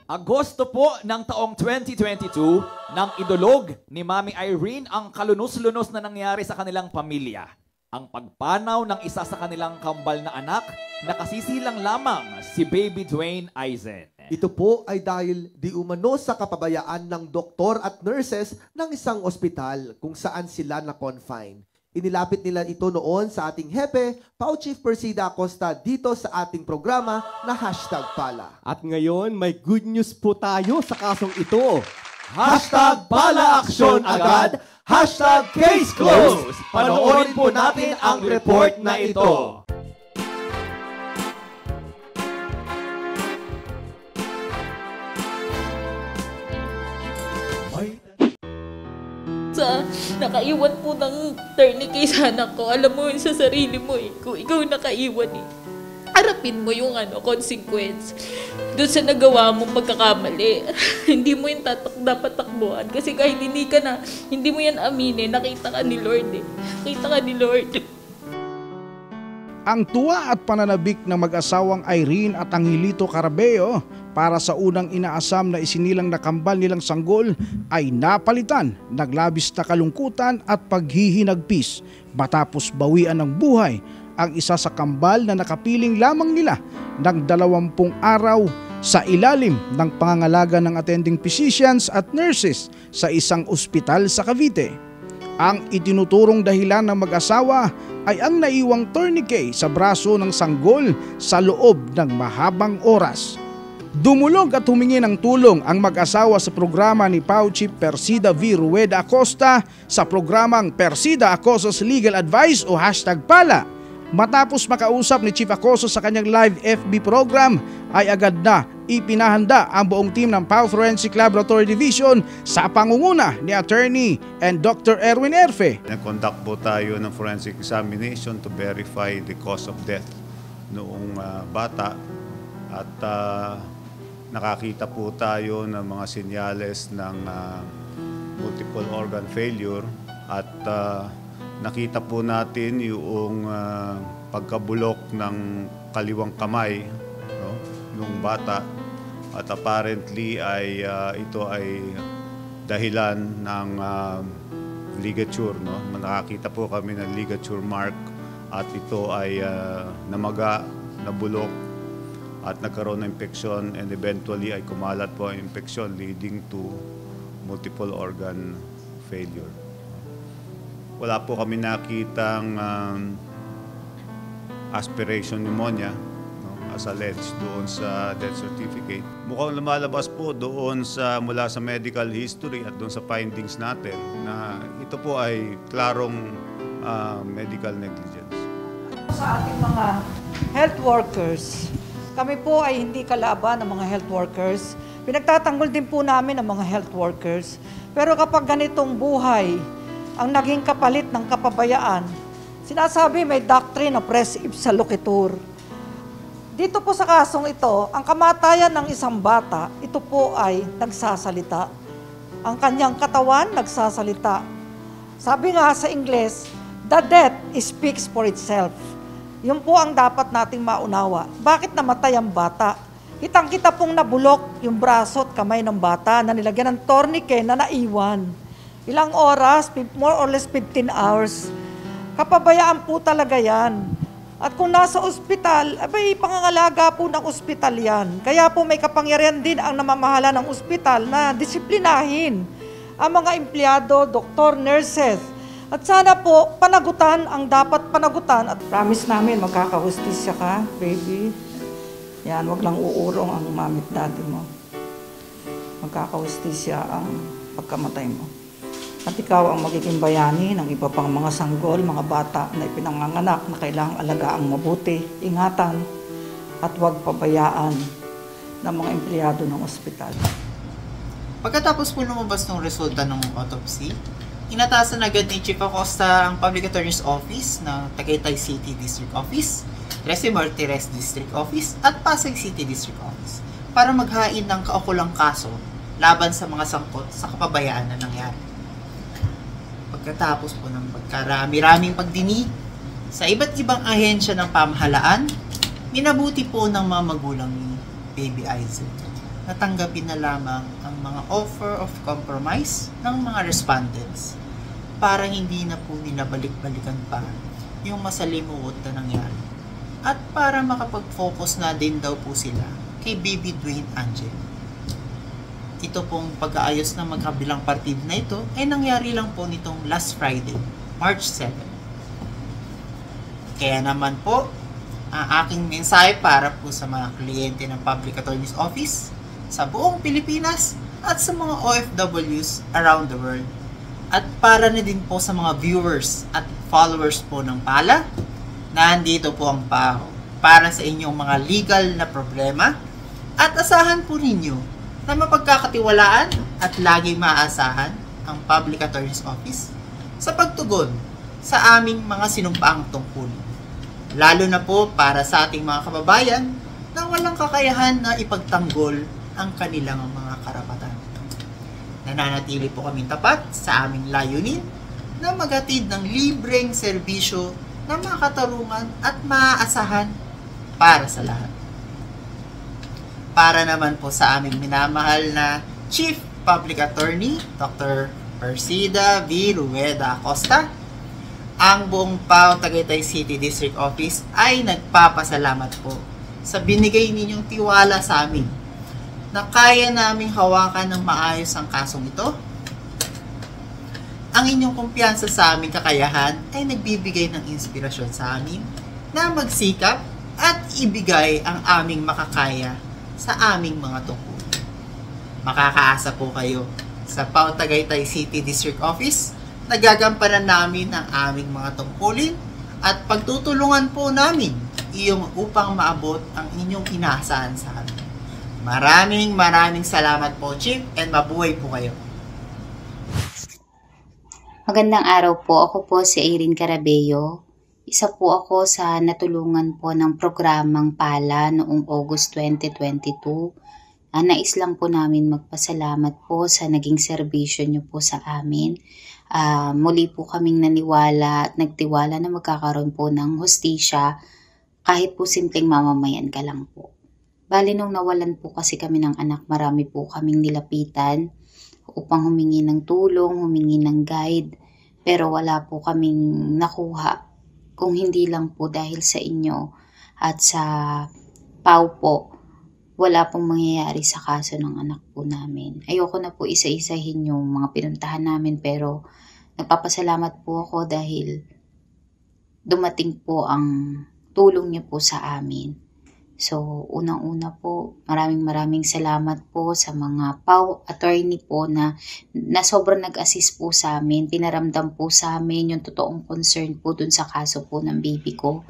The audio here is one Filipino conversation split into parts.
Agosto po ng taong 2022, nang idulog ni Mami Irene ang kalunos-lunos na nangyari sa kanilang pamilya. Ang pagpanaw ng isa sa kanilang kambal na anak na kasisilang lamang si Baby Dwayne Aizen. Ito po ay dahil di umano sa kapabayaan ng doktor at nurses ng isang ospital kung saan sila na-confine. Inilapit nila ito noon sa ating hepe, Pau Chief Persida Acosta, dito sa ating programa na #Pala. At ngayon, may good news po tayo sa kasong ito. #Pala Aksyon Agad, #Case Closed. Panoorin po natin ang report na ito. Nakaiwan po ng tourniquet sa anak ko. Alam mo yun sa sarili mo eh. Kung ikaw nakaiwan eh, harapin mo yung consequence doon sa nagawa mong pagkakamali. Hindi mo yun dapat takbuhan. Kasi kahit hindi mo yan aminin, nakita ka ni Lord eh. Nakita ka ni Lord. Ang tuwa at pananabik ng mag-asawang Irene at Angelito Carabeo para sa unang inaasam na isinilang na kambal nilang sanggol ay napalitan ng labis na kalungkutan at paghihinagpis matapos bawian ng buhay ang isa sa kambal na nakapiling lamang nila ng 20 araw sa ilalim ng pangangalaga ng attending physicians at nurses sa isang ospital sa Cavite. Ang itinuturong dahilan ng mag-asawa ay ang naiwang tourniquet sa braso ng sanggol sa loob ng mahabang oras. Dumulog at humingi ng tulong ang mag-asawa sa programa ni Pau Chief Persida V. Rueda Acosta sa programang Persida Acosta's Legal Advice o #Pala. Matapos makausap ni Chief Acosta sa kanyang live FB program ay agad na ipinahanda ang buong team ng Pau Forensic Laboratory Division sa pangunguna ni Attorney and Dr. Erwin Erfe. Nag-conduct po tayo ng forensic examination to verify the cause of death noong bata at nakakita po tayo ng mga senyales ng multiple organ failure at nakita po natin yung pagkabulok ng kaliwang kamay ng bata at apparently ay ito ay dahilan ng ligature. Nakakita po kami ng ligature mark at ito ay namaga, nabulok at nagkaroon ng infection and eventually ay kumalat po ang infection leading to multiple organ failure. Wala po kami nakitang aspiration pneumonia as alleged doon sa death certificate. Mukhang lumalabas po doon mula sa medical history at doon sa findings natin na ito po ay klarong medical negligence. Sa ating mga health workers, kami po ay hindi kalaban ng mga health workers. Pinagtatanggol din po namin ang mga health workers. Pero kapag ganitong buhay ang naging kapalit ng kapabayaan, sinasabi may doctrine of res ipsa loquitur. Dito po sa kasong ito, ang kamatayan ng isang bata, ito po ay nagsasalita. Ang kanyang katawan nagsasalita. Sabi nga sa Ingles, the death speaks for itself. Yun po ang dapat nating maunawa. Bakit namatay ang bata? Kitang-kita pong nabulok yung braso at kamay ng bata na nilagyan ng tourniquet na naiwan. Ilang oras, more or less 15 hours. Kapabayaan po talaga yan. At kung nasa ospital, abay, pangangalaga po ng ospital yan. Kaya po may kapangyarihan din ang namamahala ng ospital na disiplinahin ang mga empleyado, doktor, nurses. At sana po, panagutan ang dapat panagutan. At promise namin, magkakahustisya ka, baby. Yan, wag lang uurong ang mamit daddy mo. Magkakahustisya ang pagkamatay mo. At ikaw ang magiging bayani ng iba pang mga sanggol, mga bata na ipinanganganak na kailangang alagaang mabuti, ingatan, at huwag pabayaan ng mga empleyado ng ospital. Pagkatapos po lumabas ng resulta ng autopsy, inatasan agad ni Chief Acosta ang Public Attorney's Office ng Tagaytay City District Office, Trece Martires District Office, at Pasay City District Office para maghain ng kaukulang kaso laban sa mga sangkot sa kapabayaan na nangyari. Pagkatapos po ng pagkarami-raming pagdinig sa iba't ibang ahensya ng pamahalaan, minabuti po ng mga magulang ni Baby Aizen natanggapin na lamang ang mga offer of compromise ng mga respondents para hindi na po nila balik-balikan pa yung masalimuot na nangyari at para makapag-focus na din daw po sila kay Baby Dwayne Angel. Ito pong pag-aayos ng magkabilang partid na ito ay nangyari lang po nitong last Friday, March 7. Kaya naman po, ang aking mensahe para po sa mga kliyente ng Public Attorney's Office sa buong Pilipinas at sa mga OFWs around the world. At para na din po sa mga viewers at followers po ng PALA, nandito po ang PAHO para sa inyong mga legal na problema at asahan po ninyo na mapagkakatiwalaan at laging maaasahan ang Public Attorney's Office sa pagtugon sa aming mga sinumpaang tungkulin. Lalo na po para sa ating mga kababayan na walang kakayahan na ipagtanggol ang kanilang mga karapatan. Nananatili po kami tapat sa aming layunin na maghatid ng libreng serbisyo na makatarungan at maaasahan para sa lahat. Para naman po sa aming minamahal na Chief Public Attorney, Dr. Persida V. Rueda Acosta, ang buong PAO Tagaytay City District Office ay nagpapasalamat po sa binigay ninyong tiwala sa amin na kaya naming hawakan ng maayos ang kasong ito. Ang inyong kumpiyansa sa aming kakayahan ay nagbibigay ng inspirasyon sa amin na magsikap at ibigay ang aming makakaya sa aming mga tungkulin. Makakaasa po kayo sa PAO Tagaytay City District Office na gagampanan namin ang aming mga tungkulin at pagtutulungan po namin iyong upang maabot ang inyong inaasahan sa amin. Maraming salamat po, Chief, and mabuhay po kayo. Magandang araw po. Ako po si Irene Carabello. Isa po ako sa natulungan po ng programang PALA noong August 2022. Nais lang po namin magpasalamat po sa naging serbisyo niyo po sa amin. Muli po kaming naniwala at nagtiwala na magkakaroon po ng hustisya kahit po simpleng mamamayan ka lang po. Bali nung nawalan po kasi kami ng anak, marami po kaming nilapitan upang humingi ng tulong, humingi ng guide, pero wala po kaming nakuha kung hindi lang po dahil sa inyo at sa PAO po, wala pong mangyayari sa kaso ng anak po namin. Ayoko na po isa-isahin yung mga pinuntahan namin pero nagpapasalamat po ako dahil dumating po ang tulong niyo po sa amin. So, unang-una po, maraming salamat po sa mga PAO attorney po na sobrang nag-assist po sa amin. Pinaramdam po sa amin yung totoong concern po dun sa kaso po ng baby ko.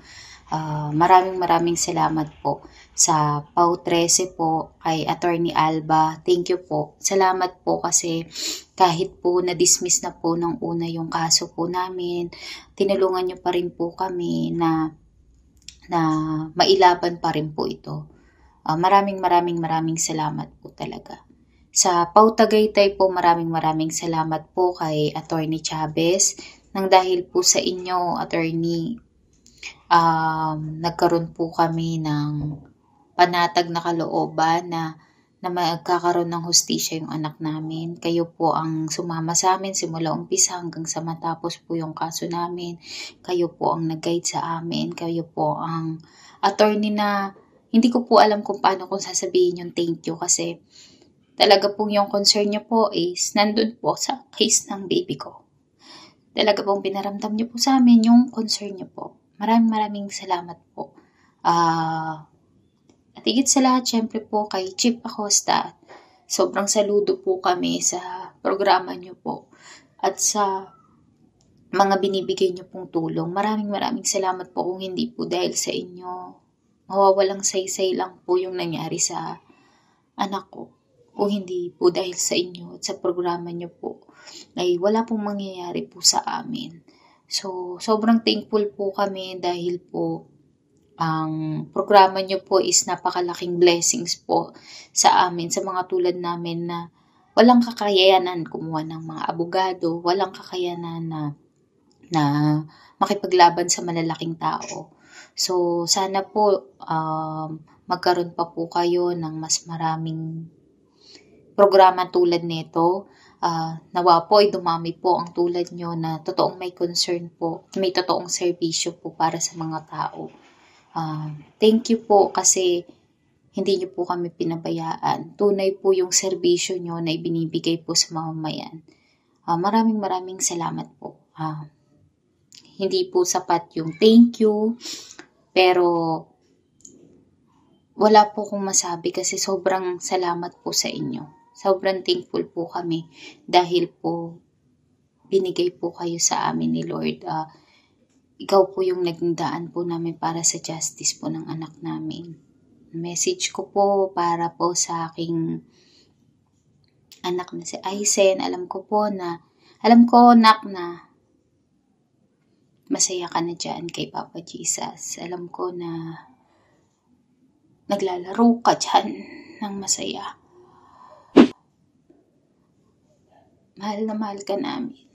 Maraming salamat po sa PAO 13 po, kay Attorney Alba. Thank you po. Salamat po kasi kahit po na-dismiss na po ng una yung kaso po namin, tinulungan niyo pa rin po kami na mailaban pa rin po ito. Maraming salamat po talaga. Sa PAO Tagaytay po, maraming salamat po kay Attorney Chavez. Nang dahil po sa inyo, Attorney, nagkaroon po kami ng panatag na kalooban na magkakaroon ng hustisya yung anak namin. Kayo po ang sumama sa amin simula umpisa hanggang sa matapos po yung kaso namin. Kayo po ang nag-guide sa amin. Kayo po ang attorney na hindi ko po alam kung paano kung sasabihin yung thank you kasi talaga pong yung concern nyo po is nandun po sa case ng baby ko. Talaga pong pinaramdam nyo po sa amin yung concern nyo po. Maraming salamat po. At higit sa lahat, syempre po kay Chief Acosta, sobrang saludo po kami sa programa niyo po at sa mga binibigay niyo pong tulong. Maraming salamat po kung hindi po dahil sa inyo. Mawawalang saysay lang po yung nangyari sa anak ko. Kung hindi po dahil sa inyo at sa programa niyo po, ay wala pong mangyayari po sa amin. So, sobrang thankful po kami dahil po ang programa nyo po is napakalaking blessings po sa amin, sa mga tulad namin na walang kakayanan kumuha ng mga abogado, walang kakayanan na makipaglaban sa malalaking tao. So, sana po magkaroon pa po kayo ng mas maraming programa tulad nito. Nawa po ay dumami po ang tulad nyo na totoong may concern po, may totoong serbisyo po para sa mga tao. Thank you po kasi hindi nyo po kami pinabayaan. Tunay po yung serbisyo nyo na ibinibigay po sa mamamayan. Maraming salamat po. Hindi po sapat yung thank you, pero wala po akong masabi kasi sobrang salamat po sa inyo. Sobrang thankful po kami dahil po binigay po kayo sa amin ni Lord. Ikaw po yung naging daan po namin para sa justice po ng anak namin. Message ko po para po sa aking anak na si Aisen. Alam ko nak na masaya ka na dyan kay Papa Jesus. Alam ko na naglalaro ka dyan ng masaya. Mahal na mahal ka namin.